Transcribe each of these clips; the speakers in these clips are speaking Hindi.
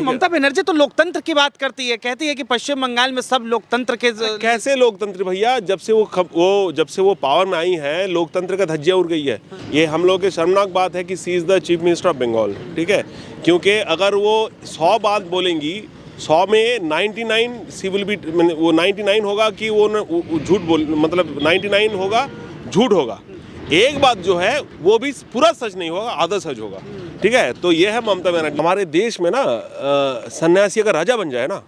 ममता बनर्जी तो लोकतंत्र की बात करती है, कहती है कि पश्चिम बंगाल में सब लोकतंत्र के कैसे लोकतंत्र भैया, जब से वो पावर में आई है लोकतंत्र का धज्जियां उड़ गई है। ये हम लोग की शर्मनाक बात है कि she is the chief minister of Bengal, ठीक है। क्योंकि अगर वो 100 बात बोलेंगी, 100 में 99 सी विल बी, वो 99 होगा कि वो झूठ बोल, मतलब 99 होगा झूठ होगा। एक बात जो है वो भी पूरा सच नहीं होगा, आधा सच होगा, ठीक है। तो ये है ममता बनर्जी। हमारे देश में ना सन्यासी अगर राजा बन जाए ना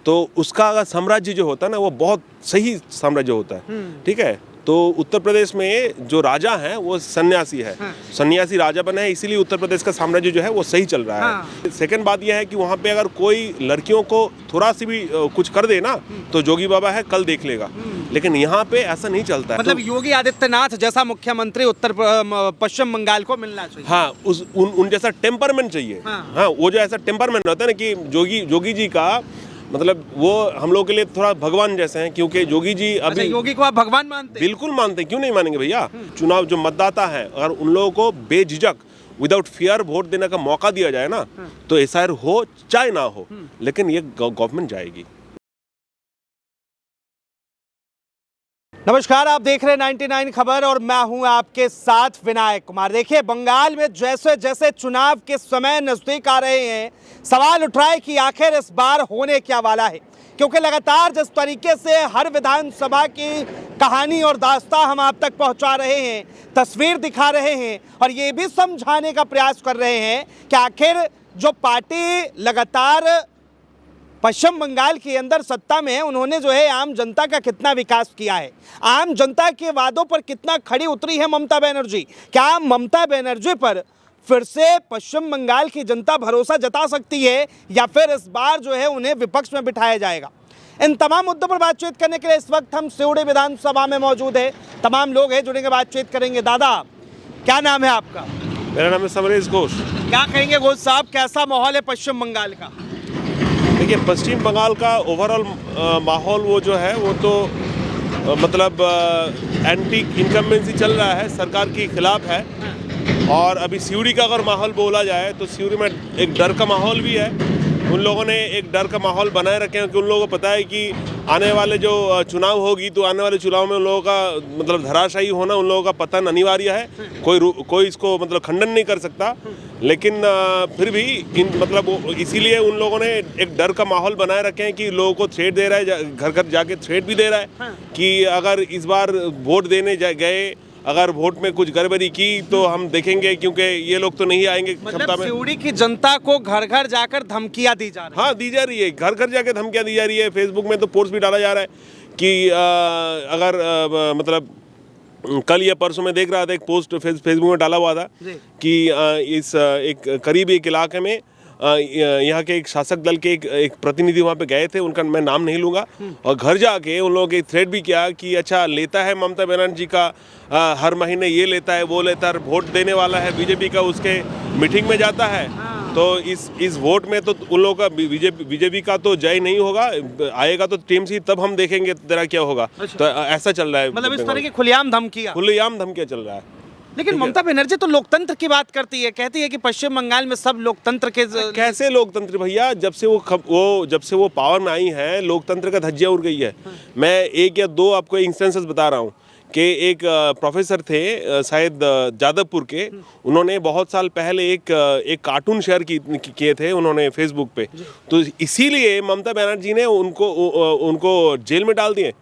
तो उसका अगर साम्राज्य जो होता है ना वो बहुत सही साम्राज्य होता है, ठीक है। तो उत्तर प्रदेश में जो राजा हैं वो सन्यासी है, सन्यासी राजा बने हैं, इसीलिए उत्तर प्रदेश का साम्राज्य जो है वो सही चल रहा है। सेकंड बात यह है कि वहाँ पे अगर कोई लड़कियों को थोड़ा सी भी कुछ कर दे ना तो जोगी बाबा है कल देख लेगा, लेकिन यहाँ पे ऐसा नहीं चलता है। मतलब योगी आदित्यनाथ जैसा मुख्यमंत्री पश्चिम बंगाल को मिलना चाहिए। हाँ, उन जैसा टेम्परमेंट चाहिए। हाँ, वो जो ऐसा टेम्परमेंट होता है ना कि जोगी जी का मतलब वो हम लोग के लिए थोड़ा भगवान जैसे हैं, क्योंकि जोगी जी अभी। अच्छा, योगी को आप भगवान मानते हैं? बिल्कुल मानते हैं, क्यों नहीं मानेंगे भैया। चुनाव जो मतदाता है अगर उन लोगों को बेझिझक विदाउट फियर वोट देने का मौका दिया जाए ना तो एसआईआर हो चाहे ना हो, लेकिन ये गवर्नमेंट जाएगी। नमस्कार, आप देख रहे हैं 99 खबर और मैं हूं आपके साथ विनायक कुमार। देखिए, बंगाल में जैसे जैसे चुनाव के समय नजदीक आ रहे हैं, सवाल उठ रहा है कि आखिर इस बार होने क्या वाला है, क्योंकि लगातार जिस तरीके से हर विधानसभा की कहानी और दास्तां हम आप तक पहुंचा रहे हैं, तस्वीर दिखा रहे हैं और ये भी समझाने का प्रयास कर रहे हैं कि आखिर जो पार्टी लगातार पश्चिम बंगाल के अंदर सत्ता में है, उन्होंने जो है आम जनता का कितना विकास किया है, आम जनता के वादों पर कितना खड़ी उतरी है ममता बनर्जी। क्या ममता बनर्जी पर फिर से पश्चिम बंगाल की जनता भरोसा जता सकती है या फिर इस बार जो है उन्हें विपक्ष में बिठाया जाएगा? इन तमाम मुद्दों पर बातचीत करने के लिए इस वक्त हम सिवड़ी विधानसभा में मौजूद है। तमाम लोग हैं जुड़ेंगे, बातचीत करेंगे। दादा, क्या नाम है आपका? मेरा नाम है समरेश घोष। क्या कहेंगे घोष साहब, कैसा माहौल है पश्चिम बंगाल का? देखिए, पश्चिम बंगाल का ओवरऑल माहौल वो जो है वो तो मतलब एंटी इनकम्बेंसी चल रहा है, सरकार के खिलाफ है। और अभी सिवड़ी का अगर माहौल बोला जाए तो सिवड़ी में एक डर का माहौल भी है। उन लोगों ने एक डर का माहौल बनाए रखे हैं कि उन लोगों को पता है कि आने वाले जो चुनाव होगी तो आने वाले चुनाव में उन लोगों का मतलब धराशायी होना, उन लोगों का पतन अनिवार्य है। कोई इसको मतलब खंडन नहीं कर सकता, लेकिन फिर भी मतलब इसीलिए उन लोगों ने एक डर का माहौल बनाए रखे हैं कि लोगों को थ्रेट दे रहा है, घर घर जाके थ्रेट भी दे रहा है कि अगर इस बार वोट देने गए, अगर वोट में कुछ गड़बड़ी की तो हम देखेंगे, क्योंकि ये लोग तो नहीं आएंगे क्षमता में। सिवड़ी की जनता को घर घर जाकर धमकियां दी जा रही है। हाँ, दी जा रही है, घर घर जाकर धमकियां दी जा रही है। फेसबुक में तो पोस्ट भी डाला जा रहा है कि अगर मतलब कल या परसों में देख रहा था एक पोस्ट फेसबुक में डाला हुआ था कि इस एक करीब एक इलाके में यहाँ के एक शासक दल के एक प्रतिनिधि वहाँ पे गए थे, उनका मैं नाम नहीं लूँगा, और घर जाके उन लोगों के थ्रेट भी किया कि अच्छा लेता है ममता बनर्जी का, हर महीने ये लेता है वो लेता है, वोट देने वाला है बीजेपी का, उसके मीटिंग में जाता है। तो इस वोट में तो उन लोगों का बीजेपी का तो जय नहीं होगा, आएगा तो टीएमसी, तब हम देखेंगे तेरा क्या होगा। अच्छा। तो ऐसा चल रहा है, मतलब इस तरह की खुलेआम धमकियां चल रहा है। लेकिन ममता बनर्जी तो लोकतंत्र की बात करती है, कहती है कि पश्चिम बंगाल में सब लोकतंत्र के कैसे लोकतंत्र भैया, जब से वो पावर में आई है लोकतंत्र का धज्जियां उड़ गई है। मैं एक या दो आपको इंस्टेंसेस बता रहा हूँ कि एक प्रोफेसर थे शायद जादवपुर के, उन्होंने बहुत साल पहले एक कार्टून शेयर किए थे उन्होंने फेसबुक पे, तो इसीलिए ममता बनर्जी ने उनको जेल में डाल दिए,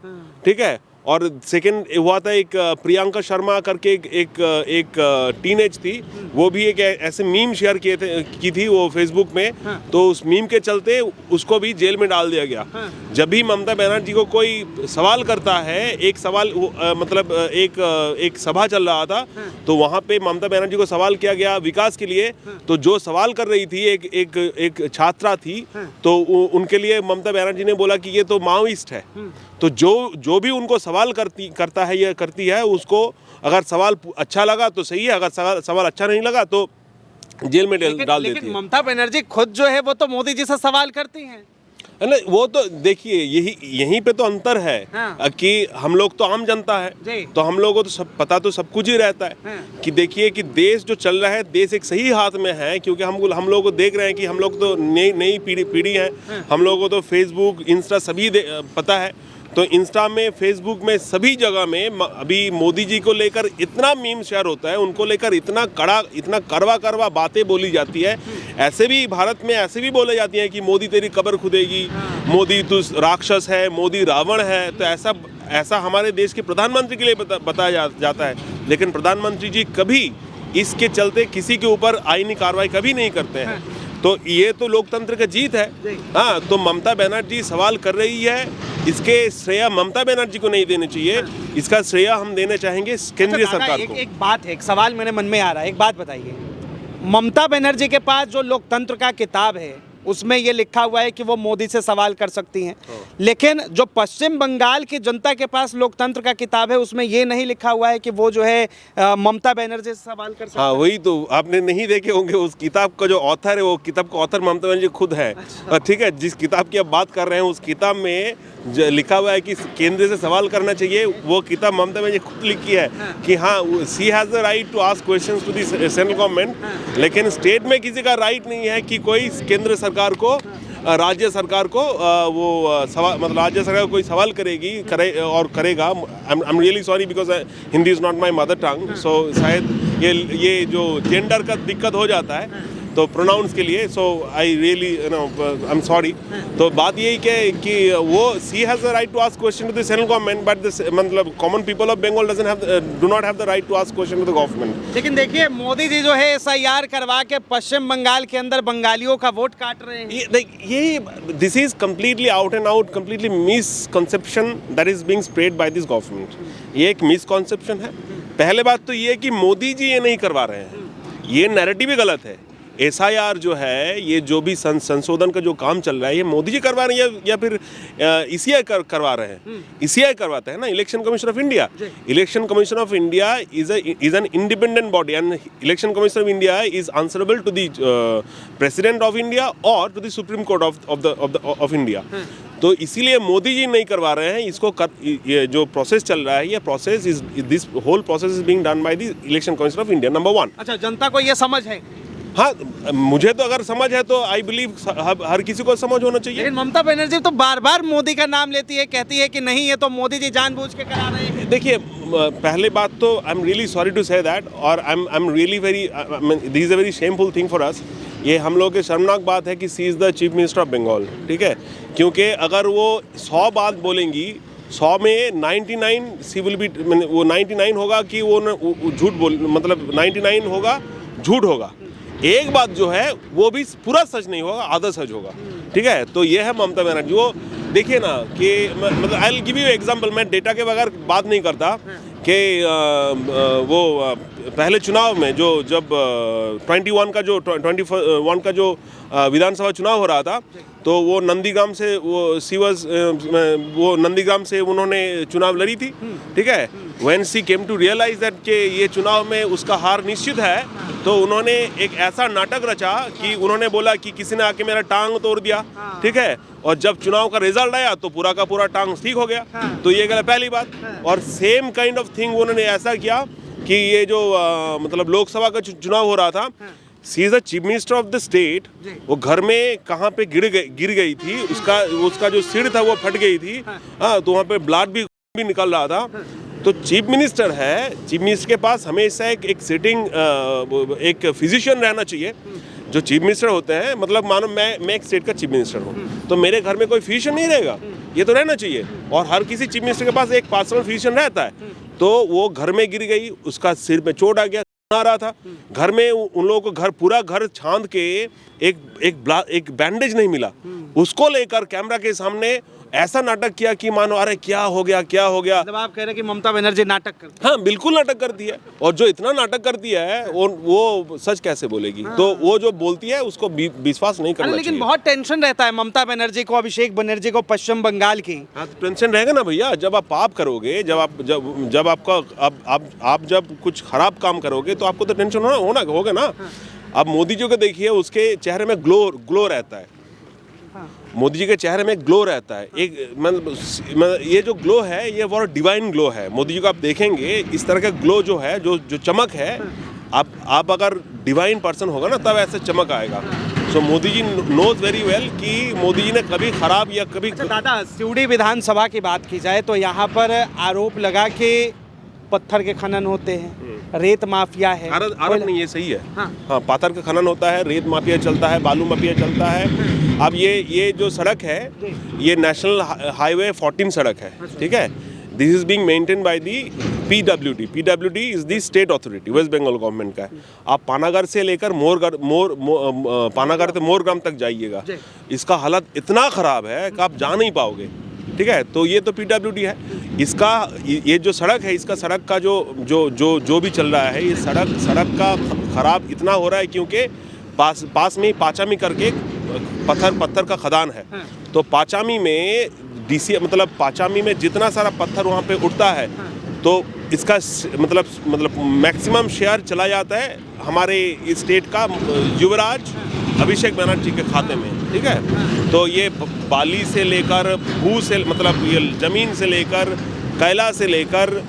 ठीक है। और सेकंड हुआ था एक प्रियंका शर्मा करके एक टीनेज थी, वो भी एक ऐसे मीम शेयर की थी वो फेसबुक में, तो उस मीम के चलते उसको भी जेल में डाल दिया गया। जब भी ममता बनर्जी को कोई सवाल करता है, एक सवाल मतलब एक सभा चल रहा था तो वहाँ पे ममता बनर्जी को सवाल किया गया विकास के लिए, तो जो सवाल कर रही थी एक छात्रा थी, तो उनके लिए ममता बनर्जी ने बोला कि ये तो माओइस्ट है। तो जो भी उनको सवाल करता है या करती है, उसको अगर सवाल अच्छा लगा तो सही है, अगर सवाल अच्छा नहीं लगा तो जेल में डाल देती है। ममता बनर्जी खुद जो है वो तो मोदी जी से सवाल करती हैं। नहीं, वो तो देखिए यहीं पे तो अंतर है। हाँ। कि हम लोग तो आम जनता है, जी। तो हम लोगों को तो सब पता तो सब कुछ ही रहता है। हाँ। कि देखिए कि देश जो चल रहा है, देश एक सही हाथ में है, क्योंकि हम लोग को देख रहे हैं कि हम लोग तो नई नई पीढ़ी है। हम लोगों को तो फेसबुक, इंस्टा सभी पता है। तो इंस्टा में, फेसबुक में, सभी जगह में अभी मोदी जी को लेकर इतना मीम शेयर होता है, उनको लेकर इतना कड़वा बातें बोली जाती है। ऐसे भी भारत में ऐसे भी बोले जाती हैं कि मोदी तेरी कब्र खुदेगी, मोदी तू राक्षस है, मोदी रावण है। तो ऐसा हमारे देश के प्रधानमंत्री के लिए बताया जाता है, लेकिन प्रधानमंत्री जी कभी इसके चलते किसी के ऊपर आईनी कार्रवाई कभी नहीं करते हैं। तो ये तो लोकतंत्र का जीत है। हाँ, तो ममता बनर्जी सवाल कर रही है, इसके श्रेय ममता बनर्जी को नहीं देने चाहिए। इसका श्रेय हम देना चाहेंगे केंद्रीय सरकार को। एक बात है, एक सवाल मेरे मन में आ रहा है, एक बात बताइए। ममता बनर्जी के पास जो लोकतंत्र का किताब है उसमें ये लिखा हुआ है कि वो मोदी से सवाल कर सकती हैं, लेकिन जो पश्चिम बंगाल की जनता के पास लोकतंत्र का किताब है उसमें ये नहीं लिखा हुआ है कि वो जो है ममता बनर्जी से सवाल कर सकती है। हाँ, वही तो आपने नहीं देखे होंगे, उस किताब का जो ऑथर है, वो किताब का ऑथर ममता बनर्जी खुद है। ठीक है, जिस किताब की आप बात कर रहे हैं उस किताब में लिखा हुआ है कि केंद्र से सवाल करना चाहिए। वो किताब ममता बनर्जी खुद लिखी है कि हाँ, she has the right to ask questions to the central government, लेकिन स्टेट में किसी का राइट नहीं है कि कोई केंद्र सरकार को, राज्य सरकार को वो सवाल, मतलब राज्य सरकार कोई सवाल करेगा। I am really sorry because Hindi is not my mother tongue, so शायद ये जो जेंडर का दिक्कत हो जाता है तो प्रोनाउंस के लिए, so I really I am sorry. तो बात यही कि वो she has the right to ask question to the central government, but मतलब common people of Bengal do not have the right to ask question to the government. लेकिन देखिए, मोदी जी जो है SIR करवा के पश्चिम बंगाल के अंदर बंगालियों का वोट काट रहे हैं। ये this is completely out and out completely misconception that is being spread by this government. ये एक मिसकंसेप्शन है। पहले बात तो ये कि मोदी जी ये नहीं करवा रहे हैं, ये नैरेटिव ही गलत है। SIR जो है, ये जो भी संशोधन का जो काम चल रहा है, ये मोदी जी करवा रहे हैं या फिर ECI करवा रहे हैं। ECI करवाते हैं ना, Election commission of India. Election commission of India is an independent body and Election commission of India is answerable to the President of India और to the Supreme Court of India. तो इसीलिए मोदी जी नहीं करवा रहे हैं इसको। ये जो प्रोसेस चल रहा है, ये process is this whole process is being done by the election commission of India, number 1। अच्छा, जनता को ये समझ है? हाँ, मुझे तो अगर समझ है तो आई बिलीव हर किसी को समझ होना चाहिए। लेकिन ममता बनर्जी तो बार बार मोदी का नाम लेती है, कहती है कि नहीं, ये तो मोदी जी जानबूझ के करा रहे हैं। देखिए, पहले बात तो I am really sorry to say that, और I am really very, this is a very shameful thing for us. ये हम लोग के शर्मनाक बात है कि she is the chief minister of Bengal. ठीक है, क्योंकि अगर वो 100 बात बोलेंगी, 100 में 99 सी विल बी, वो 99 होगा कि वो झूठ बोल, मतलब 99 होगा झूठ होगा। एक बात जो है वो भी पूरा सच नहीं होगा, आधा सच होगा। ठीक है, तो ये है ममता बनर्जी। वो देखिए ना कि मतलब I will give you example, मैं डेटा के बगैर बात नहीं करता कि वो पहले चुनाव में जब 21 का जो विधानसभा चुनाव हो रहा था, तो वो नंदीग्राम से उन्होंने चुनाव लड़ी थी। ठीक है, when she came to realise that कि ये चुनाव में उसका हार निश्चित है, तो उन्होंने एक ऐसा नाटक रचा कि उन्होंने बोला कि किसी ने आके मेरा टांग तोड़ दिया। ठीक है, और जब चुनाव का रिजल्ट आया तो पूरा का पूरा टांग ठीक हो गया। तो ये गलत पहली बात। और सेम काइंड ऑफ थिंग उन्होंने ऐसा किया कि ये जो मतलब लोकसभा का चुनाव हो रहा था, she is the chief minister of the state, वो घर में कहाँ पे गिर गई थी, उसका जो सिर था वो फट गई थी। हाँ, तो वहाँ पे ब्लड भी निकल रहा था। तो चीफ मिनिस्टर है, चीफ मिनिस्टर के पास हमेशा एक सिटिंग एक फिजिशियन रहना चाहिए। जो चीफ मिनिस्टर होते हैं, मतलब मानो मैं एक स्टेट का चीफ मिनिस्टर हूँ, तो मेरे घर में कोई फिजिशियन नहीं रहेगा, ये तो रहना चाहिए। और हर किसी चीफ मिनिस्टर के पास एक पर्सनल फिजिशियन रहता है। तो वो घर में गिर गई, उसका सिर में चोट आ गया, आ रहा था घर में, उन लोगों को पूरा घर छांद के एक बैंडेज नहीं मिला, उसको लेकर कैमरा के सामने ऐसा नाटक किया कि मानो अरे क्या हो गया। मतलब आप कह रहे हैं कि ममता बनर्जी नाटक करती है? हाँ, बिल्कुल नाटक करती है। और जो इतना नाटक करती है वो सच कैसे बोलेगी? तो वो जो बोलती है उसको विश्वास नहीं करना चाहिए। लेकिन बहुत टेंशन रहता है ममता बनर्जी को, अभिषेक बनर्जी को पश्चिम बंगाल की। हाँ, तो टेंशन रहेगा ना भैया। जब आप पाप करोगे, जब कुछ खराब काम करोगे तो आपको तो टेंशन होगा ना। अब मोदी जी को देखिए, उसके चेहरे में ग्लो रहता है। मोदी जी के चेहरे में ग्लो रहता है, एक मतलब ये जो ग्लो है ये बहुत डिवाइन ग्लो है। मोदी जी को आप देखेंगे इस तरह का ग्लो जो है, जो चमक है, आप अगर डिवाइन पर्सन होगा ना तब ऐसे चमक आएगा। सो Modi ji knows very well कि मोदी जी ने कभी खराब या कभी दादा, सिवड़ी विधानसभा की बात की जाए तो यहाँ पर आरोप लगा कि पत्थर के खनन होते हैं, रेत माफिया है। आरोप नहीं, ये सही है। हाँ, पत्थर का खनन होता है, रेत माफिया चलता है, बालू माफिया चलता है। अब ये जो सड़क है ये नेशनल हाईवे 14 सड़क है, ठीक है। This is being maintain by the PWD is the state authority, West Bengal government का है। आप पानागढ़ से लेकर पानागढ़ से मोरग्राम तक जाइएगा, इसका हालत इतना खराब है कि आप जा नहीं पाओगे, ठीक है। तो ये तो PWD है। इसका ये जो सड़क है, इसका सड़क का जो भी चल रहा है, ये सड़क का खराब इतना हो रहा है क्योंकि पास में पाचामी करके पत्थर का खदान है। तो पाचामी में मतलब पाचामी में जितना सारा पत्थर वहाँ पे उठता है तो इसका मतलब मैक्सिमम शेयर चला जाता है हमारे स्टेट का युवराज अभिषेक बनर्जी के खाते में, ठीक है। तो ये बाली से लेकर भू से मतलब ये ज़मीन से लेकर कोयला से लेकर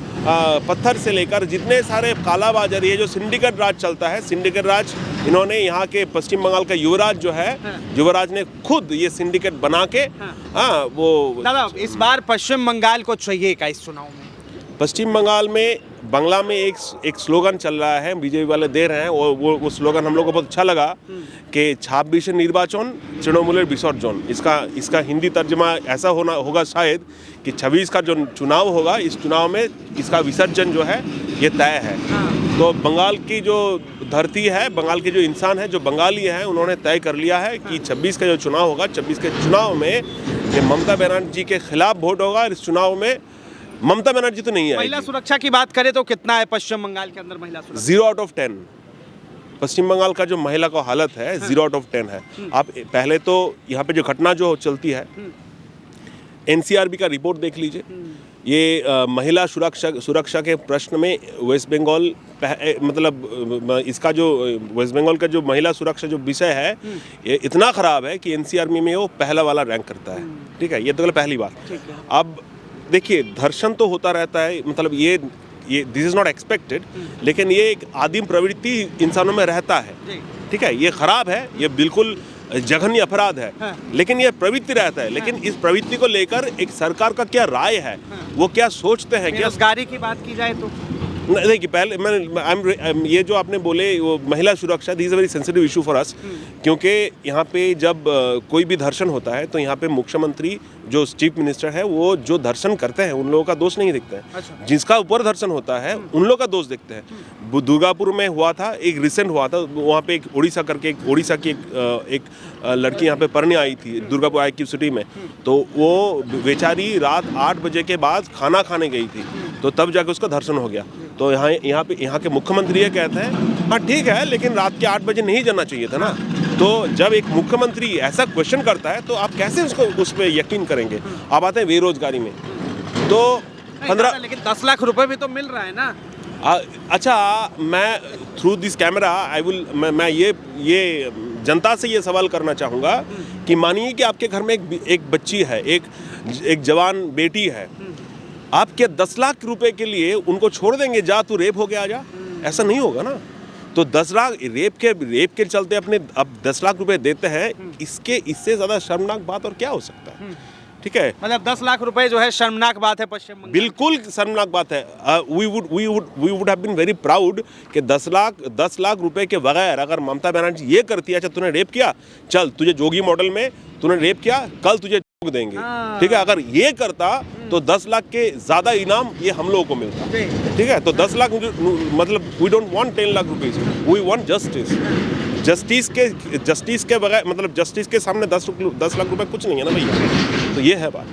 पत्थर से लेकर जितने सारे कालाबाजारी है, जो सिंडिकेट राज चलता है, सिंडिकेट राज इन्होंने यहाँ के पश्चिम बंगाल का युवराज जो है, युवराज ने खुद ये सिंडिकेट बना के वो दादा इस बार पश्चिम बंगाल को चाहिए क्या इस चुनाव में? पश्चिम बंगाल में बांग्ला में एक स्लोगन चल रहा है, बीजेपी वाले दे रहे हैं, और वो स्लोगन हम लोग को बहुत अच्छा लगा कि 26 निर्वाचन तृणमूलेर विसर्जन। इसका हिंदी तर्जमा ऐसा होगा शायद कि 26 का जो चुनाव होगा, इस चुनाव में इसका विसर्जन जो है ये तय है। तो बंगाल की जो धरती है, बंगाल के जो इंसान है, जो बंगाली हैं, उन्होंने तय कर लिया है कि 26 का जो चुनाव होगा, 26 के चुनाव में ये ममता बनर्जी के खिलाफ वोट होगा। इस चुनाव में ममता बनर्जी तो नहीं आएगी। महिला सुरक्षा की बात करें तो कितना है पश्चिम बंगाल के अंदर महिला सुरक्षा? 0 आउट ऑफ 10। पश्चिम बंगाल का जो महिला का हालत है 0 आउट ऑफ 10 है। आप पहले तो यहाँ पे जो घटना जो चलती है, NCRB का रिपोर्ट देख लीजिए। ये महिला सुरक्षा के प्रश्न में वेस्ट बंगाल मतलब इसका जो वेस्ट बंगाल का जो महिला सुरक्षा जो विषय है ये इतना ख़राब है कि NCRB में वो पहला वाला रैंक करता है, ठीक है। ये तो पहली बात। अब देखिए, धर्षण तो होता रहता है, मतलब ये दिस इज़ नॉट एक्सपेक्टेड, लेकिन ये एक आदिम प्रवृत्ति इंसानों में रहता है, ठीक है। ये खराब है, ये बिल्कुल जघन्य अपराध है, लेकिन ये प्रवृत्ति रहता है। लेकिन इस प्रवृत्ति को लेकर एक सरकार का क्या राय है, वो क्या सोचते हैं? क्या बेरोजगारी की बात की जाए तो देखिए, पहले ये जो आपने बोले वो महिला सुरक्षा, this is a very sensitive issue for us, क्योंकि यहाँ पे जब कोई भी धर्षण होता है तो यहाँ पे मुख्यमंत्री जो चीफ मिनिस्टर है वो जो धर्षण करते हैं उन लोगों का दोष नहीं दिखता है। अच्छा। जिसका ऊपर धर्षण होता है उन लोगों का दोष दिखते हैं। दुर्गापुर में हुआ था, एक रिसेंट हुआ था, वहाँ पे एक उड़ीसा की एक लड़की यहाँ पे पढ़ने आई थी दुर्गापुर IQ सिटी में। तो वो बेचारी रात 8 बजे के बाद खाना खाने गई थी, तो तब जाके उसका धर्षण हो गया। तो यहाँ के मुख्यमंत्री ये कहते हैं हाँ ठीक है, लेकिन रात के 8 बजे नहीं जाना चाहिए था ना। तो जब एक मुख्यमंत्री ऐसा क्वेश्चन करता है तो आप कैसे उस पर यकीन करेंगे? आप आते हैं बेरोजगारी में, तो 15 लेकिन 10 लाख रुपए भी तो मिल रहा है ना। अच्छा, मैं थ्रू दिस कैमरा मैं ये जनता से ये सवाल करना चाहूँगा कि मानिए कि आपके घर में एक बच्ची है, एक जवान बेटी है, आप क्या 10 लाख रुपए के लिए उनको छोड़ देंगे? जा तू रेप हो गया आजा, ऐसा नहीं होगा ना। तो 10 लाख रेप के चलते अपने अब 10 लाख रुपए देते हैं, इससे ज़्यादा शर्मनाक बात और क्या हो सकता है? ठीक है, मतलब 10 लाख रुपए जो है शर्मनाक बात है पश्चिम बंगाल। बिल्कुल शर्मनाक बात है। We would have been very proud कि 10 लाख रुपए के बगैर अगर ममता बनर्जी ये करती है, अच्छा तूने रेप किया, चल तुझे जोगी मॉडल में तूने रेप किया, कल तुझे देंगे, ठीक है। अगर ये करता तो 10 लाख के ज्यादा इनाम ये हम लोगों को मिलता, ठीक है। तो 10 लाख मतलब we don't want 10 lakh rupees, we want justice के बगैर, मतलब जस्टिस के सामने 10 लाख रुपए कुछ नहीं है ना भैया। तो ये है बात।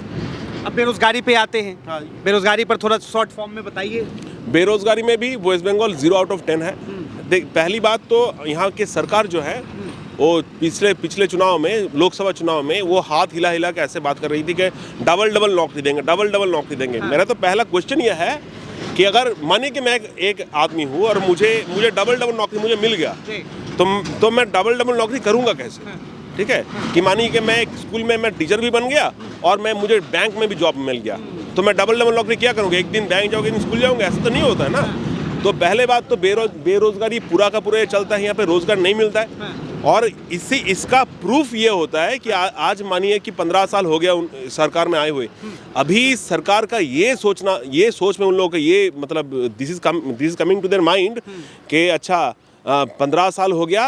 अब बेरोजगारी पे आते हैं। हाँ। बेरोजगारी पर थोड़ा शॉर्ट फॉर्म में बताइए। बेरोजगारी में भी वेस्ट बंगाल 0 आउट ऑफ 10 है। देख, पहली बात तो यहाँ की सरकार जो है वो पिछले चुनाव में, लोकसभा चुनाव में वो हाथ हिला के ऐसे बात कर रही थी कि डबल नौकरी देंगे। हाँ। मेरा तो पहला क्वेश्चन ये है कि अगर मानिए कि मैं एक आदमी हूँ और मुझे डबल नौकरी मुझे मिल गया, तो मैं डबल नौकरी करूँगा कैसे? हाँ। ठीक है, कि मानिए कि मैं एक स्कूल में मैं टीचर भी बन गया और मैं मुझे बैंक में भी जॉब मिल गया, तो मैं डबल नौकरी क्या करूँगा, एक दिन बैंक जाओगे, एक दिन स्कूल जाऊँगा, ऐसा तो नहीं होता है ना। तो पहले बात तो बेरोजगारी पूरा का पूरा चलता है, यहाँ पे रोजगार नहीं मिलता है। और इसका प्रूफ ये होता है कि आज मानिए कि 15 साल हो गया सरकार में आए हुए, अभी सरकार का ये सोच में उन लोगों का ये मतलब this is coming to their mind कि अच्छा 15 साल हो गया,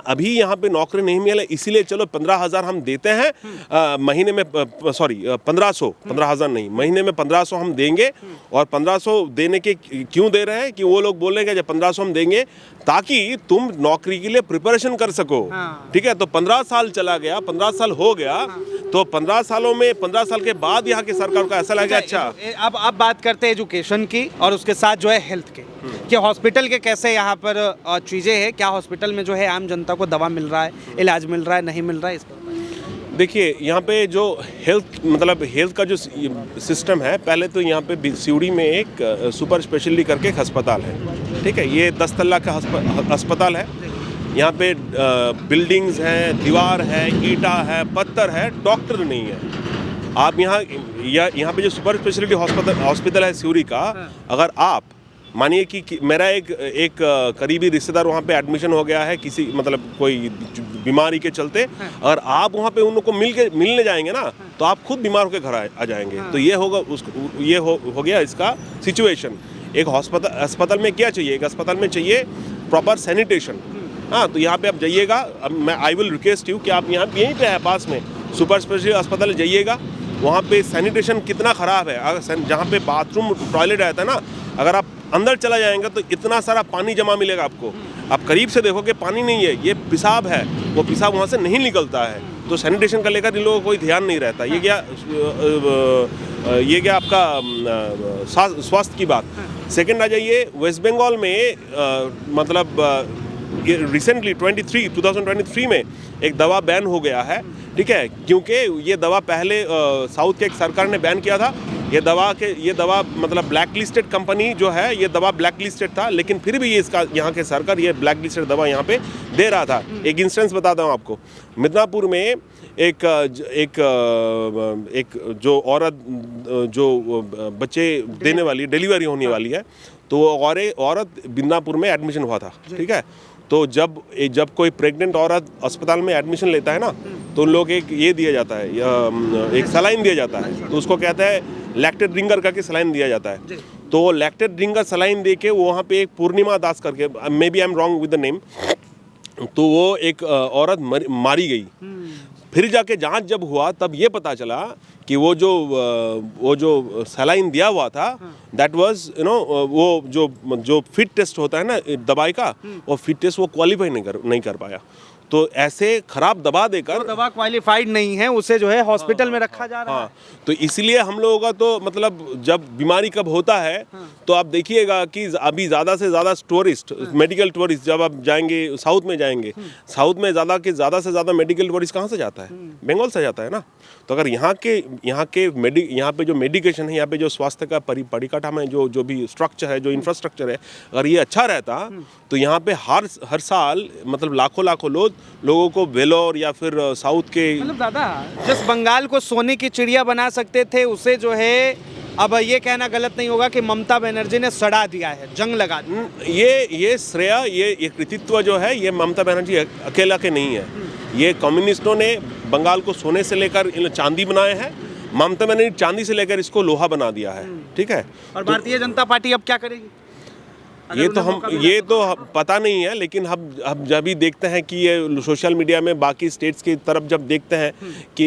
अभी यहाँ पे नौकरी नहीं मिले, इसीलिए चलो 15,000 हम देते हैं महीने में, सॉरी 15,000 नहीं, महीने में 1500 हम देंगे। और 1500 देने के क्यों दे रहे हैं कि वो लोग बोल रहे हैं कि जब 1500 हम देंगे ताकि तुम नौकरी के लिए प्रिपरेशन कर सको। ठीक है, तो 15 साल चला गया, 15 साल हो गया, तो 15 सालों में 15 साल के बाद यहाँ की सरकार को ऐसा लगा अच्छा। अब बात करते हैं एजुकेशन की और उसके साथ जो है हेल्थ के, कि हॉस्पिटल के कैसे यहाँ पर चीज़ें हैं, क्या हॉस्पिटल में जो है आम जनता को दवा मिल रहा है, इलाज मिल रहा है, नहीं मिल रहा है, इस पर देखिए यहाँ पे जो हेल्थ का जो सिस्टम है, पहले तो यहाँ पे सिवड़ी में एक सुपर स्पेशलिटी करके एक अस्पताल है। ठीक है, ये 10 तल्ला का अस्पताल है। यहाँ पे बिल्डिंग्स हैं, दीवार है, ईंटा है, पत्थर है, डॉक्टर नहीं है। आप यहाँ पे जो सुपर स्पेशलिटी हॉस्पिटल है सिवड़ी का, अगर आप मानिए कि मेरा एक करीबी रिश्तेदार वहाँ पे एडमिशन हो गया है किसी मतलब कोई बीमारी के चलते, अगर आप वहाँ पे उन लोग को मिलने जाएंगे ना, तो आप खुद बीमार होकर घर आ जाएंगे। तो ये होगा ये हो गया इसका सिचुएशन। एक अस्पताल में क्या चाहिए, एक अस्पताल में चाहिए प्रॉपर सैनिटेशन। हाँ, तो यहाँ पे आप जाइएगा, अब आई विल रिक्वेस्ट यू कि आप यहीं पे है पास में सुपर स्पेशलिटी अस्पताल जाइएगा, वहाँ पे सैनिटेशन कितना ख़राब है। अगर जहाँ पे बाथरूम टॉयलेट रहता है ना, अगर आप अंदर चला जाएंगे तो इतना सारा पानी जमा मिलेगा आपको, आप करीब से देखोगे पानी नहीं है, ये पेशाब है, वो पेशाब वहाँ से नहीं निकलता है। तो सैनिटेशन का लेकर इन लोगों को कोई ध्यान नहीं रहता। ये क्या आपका स्वास्थ्य की बात। सेकंड आ जाइए, वेस्ट बंगाल में मतलब रिसेंटली 2023 में एक दवा बैन हो गया है। ठीक है, क्योंकि ये दवा पहले साउथ के एक सरकार ने बैन किया था। ये दवा मतलब ब्लैक लिस्टेड कंपनी जो है, ये दवा ब्लैक लिस्टेड था, लेकिन फिर भी इसका यहाँ के सरकार ये ब्लैक लिस्टेड दवा यहाँ पे दे रहा था। एक इंस्टेंस बताता हूँ आपको। मिदनापुर में एक जो औरत जो बच्चे देने वाली, डिलीवरी होने वाली है, तो वो औरत मिदनापुर में एडमिशन हुआ था। ठीक है, तो जब कोई प्रेग्नेंट औरत अस्पताल में एडमिशन लेता है ना, तो उन लोग एक ये दिया जाता है, एक सलाइन दिया जाता है, तो उसको कहता है लैक्टेड रिंगर करके सलाइन दिया जाता है। तो वो लैक्टेड रिंगर सलाइन दे के वहाँ पे एक पूर्णिमा दास करके, maybe I am wrong with the name, तो वो एक औरत मारी गई। फिर जाके जांच जब हुआ तब ये पता चला कि वो जो सलाइन दिया हुआ था, दैट वाज वो जो फिट टेस्ट होता है ना दवाई का, वो फिट टेस्ट वो क्वालिफाई नहीं कर पाया। तो ऐसे खराब दवा देकर, तो दवा क्वालिफाइड नहीं है, उसे जो है हॉस्पिटल में रखा जा रहा है। तो इसलिए हम लोगों का तो मतलब जब बीमारी कब होता है, तो आप देखिएगा कि अभी ज़्यादा से ज़्यादा टूरिस्ट, मेडिकल टूरिस्ट, जब आप जाएंगे साउथ में जाएंगे, साउथ में ज़्यादा से ज़्यादा मेडिकल टूरिस्ट कहाँ से जाता है? बंगाल से जाता है ना। तो अगर यहाँ पे जो मेडिकेशन है, यहाँ पे जो स्वास्थ्य का परिकाठा में जो भी स्ट्रक्चर है, जो इंफ्रास्ट्रक्चर है, अगर ये अच्छा रहता तो यहाँ पे हर साल मतलब लाखों लोगों को वेलोर या फिर साउथ के, मतलब दादा जिस बंगाल को सोने की चिड़िया बना सकते थे, उसे जो है अब ये कहना गलत नहीं होगा कि ममता बनर्जी ने सड़ा दिया है, जंग लगा दी। ये श्रेय, ये कृतित्व जो है, ये ममता बनर्जी अकेला के नहीं है। ये कम्युनिस्टों ने बंगाल को सोने से लेकर चांदी बनाए हैं, ममता बनर्जी चांदी से लेकर इसको लोहा बना दिया है। ठीक है, और भारतीय जनता पार्टी अब क्या करेगी? ये तो पता नहीं है, लेकिन हम जब भी देखते हैं कि ये सोशल मीडिया में बाकी स्टेट्स की तरफ जब देखते हैं कि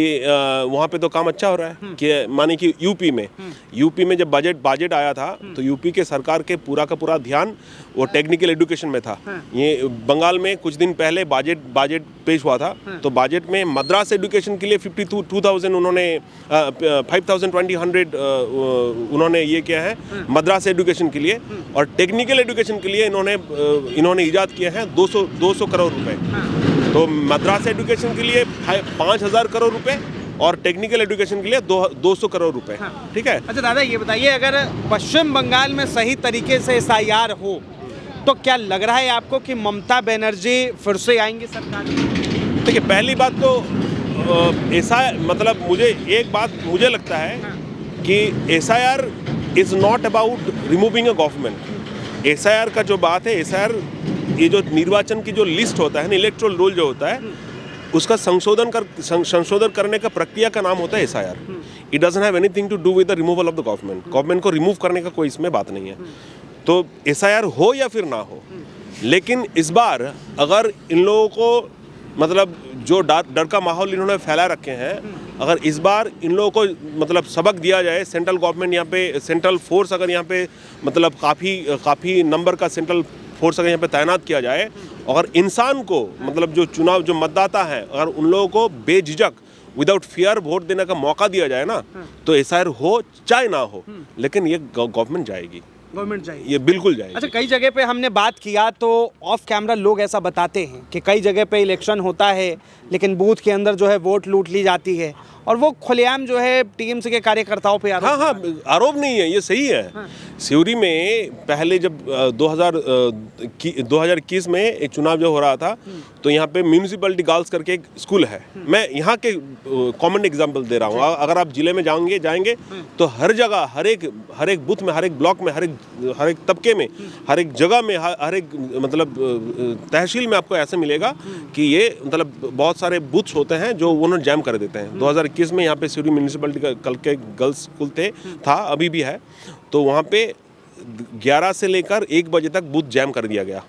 वहाँ पे तो काम अच्छा हो रहा है, कि माने कि यूपी में जब बजट आया था, तो यूपी के सरकार के पूरा का पूरा ध्यान वो टेक्निकल एजुकेशन में था। ये बंगाल में कुछ दिन पहले बजट पेश हुआ था, तो बजट में मद्रास एजुकेशन के लिए 52,000 उन्होंने 5,200 उन्होंने ये किया है मद्रास एजुकेशन के लिए, और टेक्निकल एजुकेशन के लिए इन्होंने इजाद किए हैं 200 करोड़ रुपए। तो मद्रास एजुकेशन के लिए 5,000 करोड़ रुपए और टेक्निकल एजुकेशन के लिए 200 करोड़ रुपए। ठीक है। अच्छा दादा, ये बताइए, अगर पश्चिम बंगाल में सही तरीके से SIR हो, तो क्या लग रहा है आपको कि ममता बनर्जी फिर से आएंगी सरकार में? देखिए, पहली बात तो ऐसा मतलब एक बात मुझे लगता है कि SIR is not about removing a government. SIR का जो बात है, SIR ये जो निर्वाचन की जो लिस्ट होता है ना, इलेक्टोरल रोल जो होता है, उसका संशोधन करने का प्रक्रिया का नाम होता है SIR। It doesn't have anything to do with the removal of the government. Government को रिमूव करने का कोई इसमें बात नहीं है। तो SIR हो या फिर ना हो, लेकिन इस बार अगर इन लोगों को मतलब जो डर का माहौल इन्होंने फैला रखे हैं, अगर इस बार इन लोगों को मतलब सबक दिया जाए, सेंट्रल गवर्नमेंट यहाँ पे, सेंट्रल फोर्स अगर यहाँ पे मतलब काफ़ी नंबर का सेंट्रल फोर्स अगर यहाँ पे तैनात किया जाए, और इंसान को मतलब जो चुनाव जो मतदाता हैं, अगर उन लोगों को बेझिझक विदाउट फियर वोट देने का मौका दिया जाए ना, तो SIR हो चाहे ना हो, लेकिन ये गवर्नमेंट जाएगी, ये बिल्कुल जाएगी। अच्छा, कई जगह पे हमने बात किया तो ऑफ कैमरा लोग ऐसा बताते हैं कि कई जगह पे इलेक्शन होता है लेकिन बूथ के अंदर जो है वोट लूट ली जाती है, और वो खुलेआम जो है टीएमसी के कार्यकर्ताओं पे आरोप। हाँ, आरोप नहीं है, ये सही है। सिवरी में पहले जब 2021 में एक चुनाव जो हो रहा था, तो यहाँ पे म्यूनिसिपैलिटी गर्ल्स करके एक स्कूल है। मैं यहाँ के कॉमन एग्जांपल दे रहा हूँ। अगर आप जिले में जाएंगे तो हर जगह, हर एक बूथ में, हर एक ब्लॉक में, हर एक तबके में, हर एक जगह में, हर एक मतलब तहसील में आपको ऐसे मिलेगा कि ये मतलब बहुत सारे बूथ्स होते हैं जो उन्होंने जैम कर देते हैं। 2021 में यहाँ पे सिवरी म्यूनिसिपैलिटी का कल के गर्ल्स स्कूल था, अभी भी है, तो वहाँ पे 11 से लेकर 1 बजे तक बूथ जैम कर दिया गया।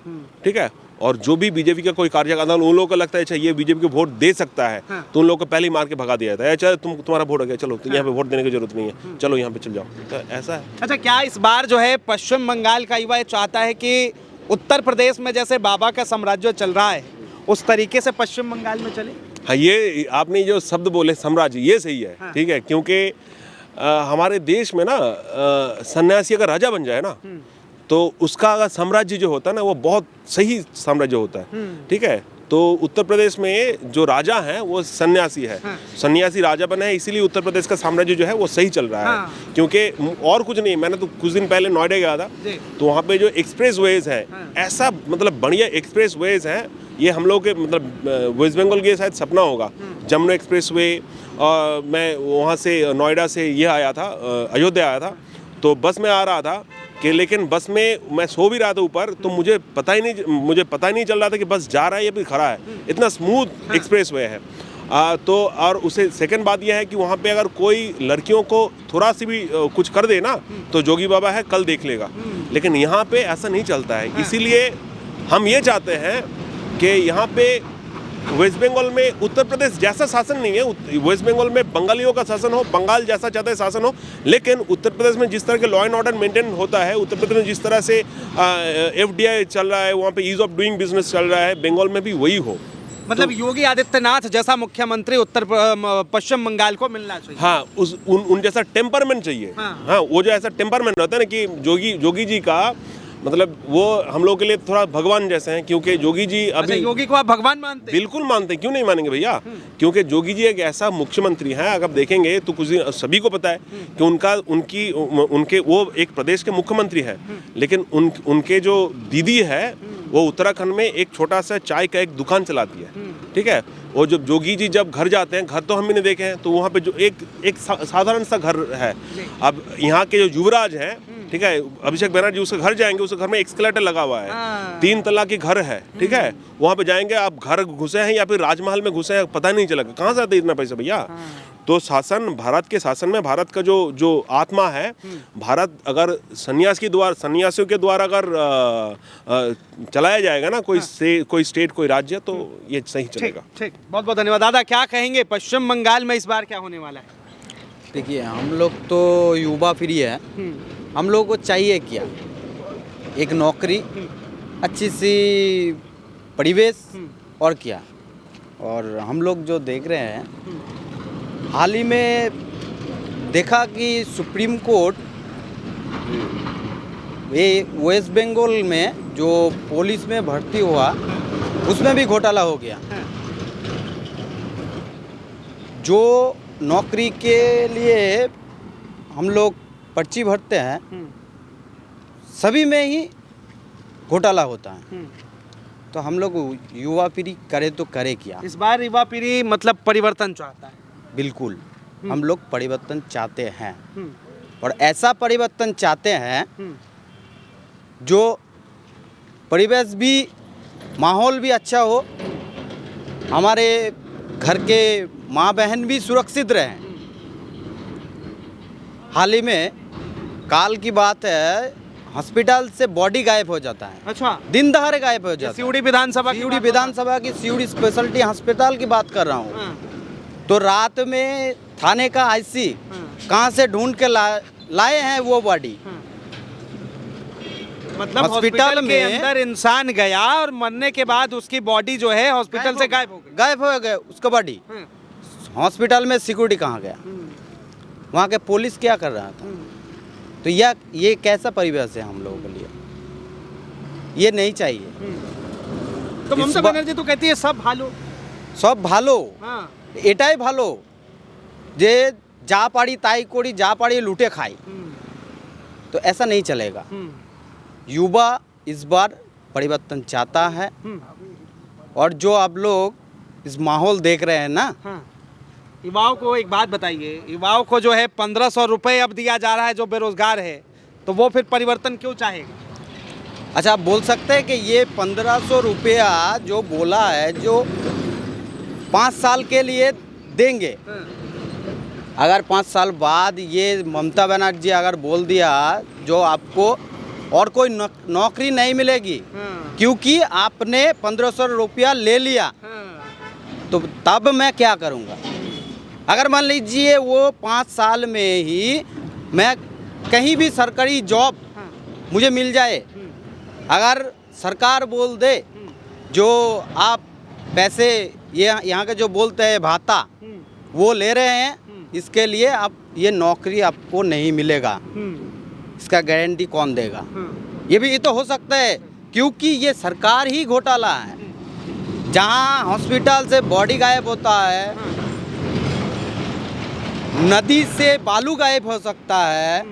ठीक है, और जो भी बीजेपी का कोई कार्यकर्ता, उन लोगों को लगता है अच्छा ये बीजेपी को वोट दे सकता है, तो उन लोगों को पहले ही मार के भगा दिया जाता है। अच्छा तुम्हारा वोट हो गया, चलो तो यहाँ पे वोट देने की जरूरत नहीं है, चलो यहाँ पे चल जाओ। तो ऐसा है। अच्छा, क्या इस बार जो है पश्चिम बंगाल का युवा चाहता है कि उत्तर प्रदेश में जैसे बाबा का साम्राज्य चल रहा है उस तरीके से पश्चिम बंगाल में चले? हाँ, ये आपने जो शब्द बोले साम्राज्य, ये सही है। ठीक है, क्योंकि हमारे देश में ना सन्यासी अगर राजा बन जाए ना, तो उसका अगर साम्राज्य जो होता है ना, वो बहुत सही साम्राज्य होता है। ठीक है, तो उत्तर प्रदेश में जो राजा हैं वो सन्यासी है। सन्यासी राजा बना है, इसीलिए उत्तर प्रदेश का साम्राज्य जो है वो सही चल रहा है। क्योंकि और कुछ नहीं, मैंने तो कुछ दिन पहले नोएडा गया था, तो वहाँ पे जो एक्सप्रेस वेज है, ऐसा मतलब बढ़िया एक्सप्रेस वेज है, ये हम लोग के मतलब वेस्ट बंगाल के शायद सपना होगा। जमुना एक्सप्रेस वे, और मैं वहाँ से नोएडा से ये आया था, अयोध्या आया था, तो बस में आ रहा था कि लेकिन बस में मैं सो भी रहा था ऊपर, तो मुझे पता ही नहीं चल रहा था कि बस जा रहा है या फिर खड़ा है, इतना स्मूथ एक्सप्रेस वे है। तो और उसे सेकंड बात यह है कि वहाँ पे अगर कोई लड़कियों को थोड़ा सी भी कुछ कर दे ना, तो जोगी बाबा है कल देख लेगा, लेकिन यहाँ पे ऐसा नहीं चलता है। इसीलिए हम ये चाहते हैं कि यहाँ पे वेस्ट बंगाल में उत्तर प्रदेश जैसा शासन नहीं है, वेस्ट बंगाल में बंगालियों का शासन हो, बंगाल जैसा चाहते हैं शासन हो, लेकिन उत्तर प्रदेश में जिस तरह के लॉ एंड ऑर्डर मेंटेन होता है, उत्तर प्रदेश में जिस तरह से FDI चल रहा है, वहाँ पे ईज ऑफ डूइंग बिजनेस चल रहा है, बंगाल में भी वही हो। मतलब योगी आदित्यनाथ जैसा मुख्यमंत्री पश्चिम बंगाल को मिलना चाहिए। हाँ, उन जैसा टेम्परमेंट चाहिए। हाँ, वो जो ऐसा टेम्परमेंट होता है ना कि जोगी जी का मतलब वो हम लोग के लिए थोड़ा भगवान जैसे हैं, क्योंकि जोगी जी अभी। अच्छा, योगी को आप भगवान मानते हैं? बिल्कुल मानते हैं, क्यों नहीं मानेंगे भैया। क्योंकि जोगी जी एक ऐसा मुख्यमंत्री हैं, अगर देखेंगे तो कुछ सभी को पता है कि उनके वो एक प्रदेश के मुख्यमंत्री हैं, लेकिन उनके जो दीदी है वो उत्तराखंड में एक छोटा सा चाय का एक दुकान चलाती है। ठीक है, और जब जोगी जी जब घर जाते हैं, घर तो हम भी नहीं देखे हैं, तो वहाँ पे जो एक साधारण सा घर है। अब यहाँ के जो युवराज हैं, ठीक है, अभिषेक बनर्जी, उसके घर जाएंगे, उसके घर में एक्सकेलेटर लगा हुआ है, 3 तला की घर है। ठीक है, वहाँ पे जाएंगे, आप घर घुसे हैं या फिर राजमहल में घुसे हैं, पता नहीं चलेगा कहाँ से आते इतना पैसा भैया। तो शासन, भारत के शासन में भारत का जो आत्मा है, भारत अगर सन्यासियों के द्वारा अगर चलाया जाएगा ना कोई स्टेट, कोई राज्य, तो ये सही चलेगा। ठीक, बहुत बहुत धन्यवाद। दादा, क्या कहेंगे पश्चिम बंगाल में इस बार क्या होने वाला है? देखिए, हम लोग तो युवा फ्री है, हम लोगों को चाहिए क्या, एक नौकरी, अच्छी सी परिवेश, और क्या। और हम लोग जो देख रहे हैं, हाल ही में देखा कि सुप्रीम कोर्ट वेस्ट बंगाल में जो पुलिस में भर्ती हुआ उसमें भी घोटाला हो गया। जो नौकरी के लिए हम लोग पर्ची भरते हैं, सभी में ही घोटाला होता है। तो हम लोग युवा पीढ़ी करे तो करे क्या। इस बार युवा पीढ़ी मतलब परिवर्तन चाहता है। बिल्कुल हम लोग परिवर्तन चाहते हैं और ऐसा परिवर्तन चाहते हैं जो परिवेश भी माहौल भी अच्छा हो, हमारे घर के माँ बहन भी सुरक्षित रहें। हाल ही में काल की बात है, हॉस्पिटल से बॉडी गायब हो जाता है। अच्छा, दिन दहाड़े गायब हो जाता है। सिउड़ी विधानसभा की सिउड़ी बात विधानसभा की सिउड़ी स्पेशलिटी अस्पताल की बात कर रहा हूँ। हाँ, तो रात में थाने का आईसी कहाँ से ढूंढ के लाए हैं वो बॉडी। मतलब हॉस्पिटल हॉस्पिटल के में- अंदर इंसान गया और मरने के बाद उसकी बॉडी जो है हॉस्पिटल से गायब हो गई। गायब हो गए उसका बॉडी। हाँ, हॉस्पिटल में सिक्योरिटी कहाँ गया, वहाँ के पुलिस क्या कर रहा था। तो ये कैसा परिवेश है हम लोगों के लिए, ये नहीं चाहिए। तो ममता बनर्जी तो कहती है सब भालो। सब ভালো, हाँ, এটাই ভালো যে যা পারি তাই করি, যা পারি লুটে খাই। तो ऐसा नहीं चलेगा। युवा इस बार परिवर्तन चाहता है और जो आप लोग इस माहौल देख रहे हैं ना, हाँ। युवाओं को एक बात बताइए, युवाओं को जो है 1500 रुपये अब दिया जा रहा है जो बेरोजगार है, तो वो फिर परिवर्तन क्यों चाहेगा? अच्छा आप बोल सकते हैं कि ये 1500 रुपया जो बोला है, जो 5 साल के लिए देंगे। अगर 5 साल बाद ये ममता बनर्जी अगर बोल दिया जो आपको और कोई नौकरी नहीं मिलेगी क्योंकि आपने 1500 रुपया ले लिया, तो तब मैं क्या करूँगा। अगर मान लीजिए वो 5 साल में ही मैं कहीं भी सरकारी जॉब मुझे मिल जाए, अगर सरकार बोल दे जो आप पैसे ये यहाँ के जो बोलते हैं भाता वो ले रहे हैं, इसके लिए आप ये नौकरी आपको नहीं मिलेगा, इसका गारंटी कौन देगा। ये भी तो हो सकता है क्योंकि ये सरकार ही घोटाला है। जहाँ हॉस्पिटल से बॉडी गायब होता है, नदी से बालू गायब हो सकता है,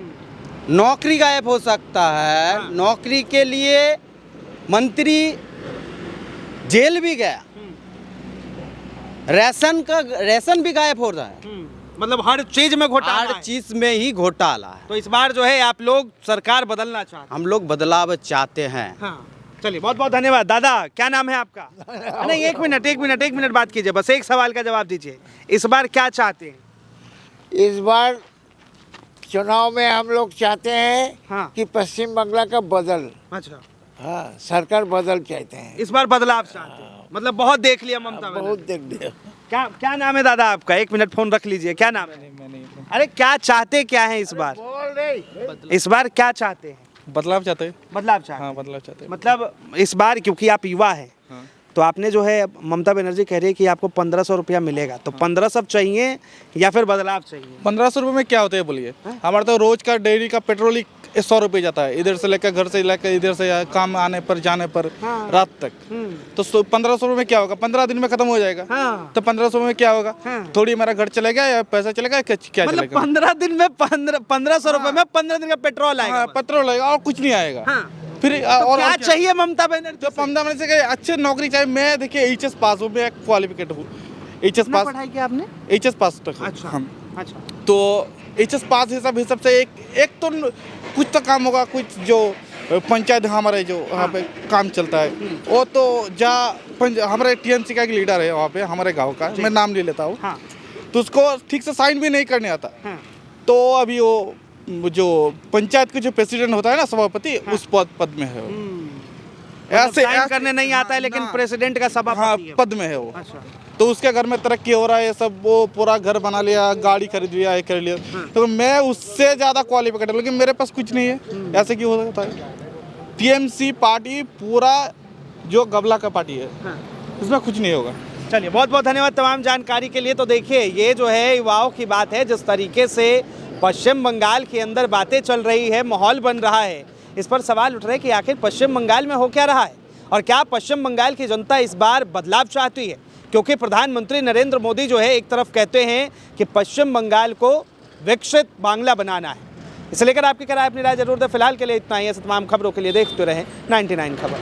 नौकरी गायब हो सकता है, नौकरी के लिए मंत्री जेल भी गया, रेशन भी गायब हो रहा है। मतलब हर चीज में घोटाला हर है। चीज में ही घोटाला है। तो इस बार जो है आप लोग सरकार बदलना चाहते हैं। हम लोग बदलाव चाहते हैं। हाँ, चलिए बहुत बहुत धन्यवाद। दादा क्या नाम है आपका? नहीं, एक मिनट बात कीजिए, बस एक सवाल का जवाब दीजिए। इस बार क्या चाहते हैं? इस बार चुनाव में हम लोग चाहते हैं हाँ। कि पश्चिम बंगाल का बदल, अच्छा, हाँ सरकार बदल चाहते हैं। इस बार बदलाव चाहते हैं। मतलब बहुत देख लिया ममता बहुत बनर्जी। देख लिया। क्या नाम है दादा आपका? एक मिनट फोन रख लीजिए। क्या नाम है? अरे क्या चाहते क्या है इस बार? बोल रही इस बार क्या चाहते हैं? बदलाव चाहते हैं। बदलाव चाहते हैं। हाँ बदलाव चाहते हैं। मतलब इस बार क्योंकि आप युवा है, तो आपने जो है ममता बनर्जी कह रही है कि आपको 1500 रुपया मिलेगा, तो 1500 चाहिए या फिर बदलाव चाहिए? 1500 रुपये में क्या होता है बोलिए। हमारा तो रोज का डेली का पेट्रोल ही 100 रुपये जाता है, इधर से लेकर घर से लेकर इधर से काम आने पर जाने पर रात तक। तो 1500 रुपये में क्या होगा? 15 दिन में खत्म हो जाएगा। हाँ। तो 1500 में क्या होगा? थोड़ी हमारा घर चलेगा या पैसा चलेगा, क्या मतलब चलेगा? 15 दिन में 1500 रुपए में 15 दिन का पेट्रोल आएगा। हाँ, पेट्रोल लगेगा और कुछ नहीं आएगा। हाँ। फिर तो और क्या चाहिए ममता बनर्जी तो ममता बनर्जी से अच्छे नौकरी चाहिए। मैं देखिए HS पास हूँ, मैं क्वालिफिकेट हूँ, HS कितना पास, पढ़ाई किया आपने? HS पास तक हूँ। अच्छा, हम अच्छा। तो HS पास हिसाब से एक तो कुछ तो काम होगा, कुछ जो पंचायत हमारे जो वहाँ पे काम चलता है वो तो हमारे TMC का एक लीडर है वहाँ पे हमारे गांव का, मैं नाम ले लेता हूँ। हाँ। तो उसको ठीक से साइन भी नहीं करने आता। हाँ। तो अभी वो जो पंचायत के जो प्रेसिडेंट होता है ना, सभापति, उस पद में है वो। साइन करने नहीं आता है लेकिन प्रेसिडेंट का सभापति है। पद में है वो। अच्छा। तो उसके घर में तरक्की हो रहा है सब, वो पूरा घर बना लिया, गाड़ी खरीद लिया, ये कर लिया। तो मैं उससे ज़्यादा क्वालिफाइड हूँ लेकिन मेरे पास कुछ नहीं है। ऐसे क्यों हो सकता है? TMC पार्टी पूरा जो गबला का पार्टी है, उसमें कुछ नहीं होगा। चलिए बहुत बहुत धन्यवाद तमाम जानकारी के लिए। तो देखिए ये जो है युवाओं की बात है, जिस तरीके से पश्चिम बंगाल के अंदर बातें चल रही है, माहौल बन रहा है, इस पर सवाल उठ रहे हैं कि आखिर पश्चिम बंगाल में हो क्या रहा है और क्या पश्चिम बंगाल की जनता इस बार बदलाव चाहती है। क्योंकि प्रधानमंत्री नरेंद्र मोदी जो है एक तरफ कहते हैं कि पश्चिम बंगाल को विकसित बांग्ला बनाना है। इसे लेकर आपकी क्या राय, अपनी राय जरूर दें। फिलहाल के लिए इतना ही। ऐसे तमाम खबरों के लिए देखते रहें 99 खबर।